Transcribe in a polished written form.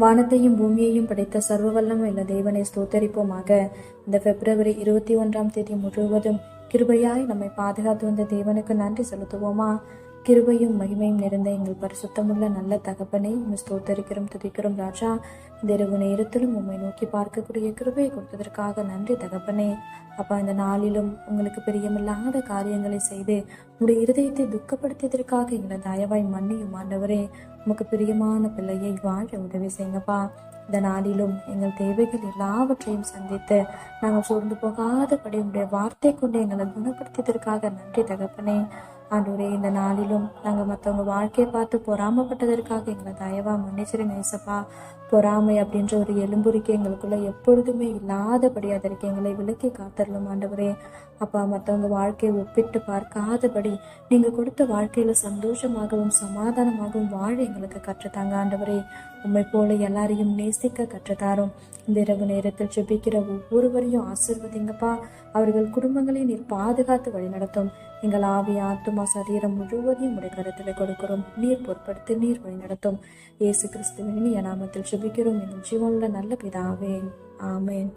வானத்தையும் பூமியையும் படைத்த சர்வ வல்லமை உள்ள தேவனை ஸ்தோத்தரிப்போமாக. இந்த பிப்ரவரி 21 முழுவதும் கிருபையாய் நம்மை பாதுகாத்து வந்த தேவனுக்கு நன்றி செலுத்துவோமா? கிருபையும் மகிமையும் நிறைந்த எங்கள் பரிசுத்தமுள்ள நல்ல தகப்பனை உண்மை ஸ்தோத்தரிக்கிறோம், துதிக்கிறோம் ராஜா. இந்த இரவு நேரத்திலும் உண்மை நோக்கி பார்க்கக்கூடிய கிருபையை கொடுத்ததற்காக நன்றி தகப்பனே. அப்பா, இந்த நாளிலும் உங்களுக்கு பிரியமில்லாத காரியங்களை செய்து உங்களுடைய இருதயத்தை துக்கப்படுத்தியதற்காக எங்களை தயவாய் மன்னியும் ஆண்டவரே. உமக்கு பிரியமான பிள்ளையை வாழ உதவி செய்யுங்கப்பா. இந்த நாளிலும் எங்கள் தேவைகள் எல்லாவற்றையும் சந்தித்து நாங்கள் சோர்ந்து போகாதபடி உங்களுடைய வார்த்தை கொண்டு எங்களை குணப்படுத்தியதற்காக நன்றி தகப்பனே. ஆண்டவரே, இந்த நாளிலும் நாங்கள் மற்றவங்க வாழ்க்கையை பார்த்து பொறாமப்பட்டதற்காக எங்களை தயவா மன்னிச்சிருங்க ஏசப்பா. பொறாமை அப்படின்ற ஒரு எலும்புரிக்கை எங்களுக்குள்ள எப்பொழுதுமே இல்லாதபடி அதற்கு எங்களை விலக்கி காத்தரலும் ஆண்டவரே. அப்பா, மற்றவங்க வாழ்க்கையை ஒப்பிட்டு பார்க்காதபடி நீங்க கொடுத்த வாழ்க்கையில சந்தோஷமாகவும் சமாதானமாகவும் வாழ எங்களுக்கு கற்றுத்தாங்க ஆண்டவரே. உண்மை போல எல்லாரையும் நேசிக்க கற்றுத்தாரும். இந்த இரவு நேரத்தில் ஜெபிக்கிற ஒவ்வொருவரையும் ஆசீர்வதிங்கப்பா. அவர்கள் குடும்பங்களை நீர் பாதுகாத்து வழிநடத்தும். எங்கள் ஆவி ஆத்துமா சரீரம் முழுவதையும் உடைய கருத்தில் கொடுக்கிறோம். நீர் பொறுப்படுத்தி நீர் வழிநடத்தும். இயேசு கிறிஸ்துவின் நாமத்தில் ஜெபிக்கிறோம் எங்கள் ஜீவனுள்ள நல்ல பிதாவே, ஆமேன்.